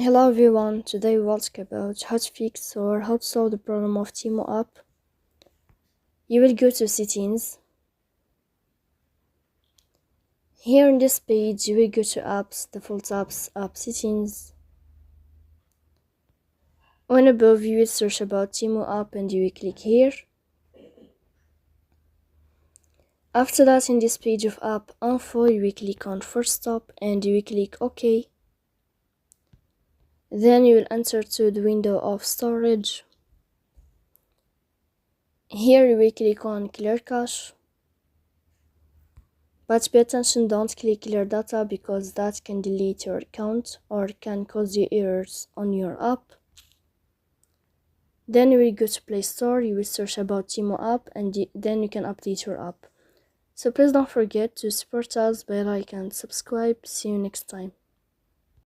Hello everyone, today we'll talk about how to fix or how to solve the problem of Temu app. You will go to settings. Here in this page you will go to apps, default apps, app settings. On above you will search about Temu app and you will click here. After that, in this page of app info you will click on first stop and you will click OK. Then you will enter to the window of storage. Here you will click on clear cache. But pay attention, don't click clear data because that can delete your account or can cause you errors on your app. Then you will go to Play Store, you will search about Temu app and then you can update your app. So please don't forget to support us by like and subscribe. See you next time.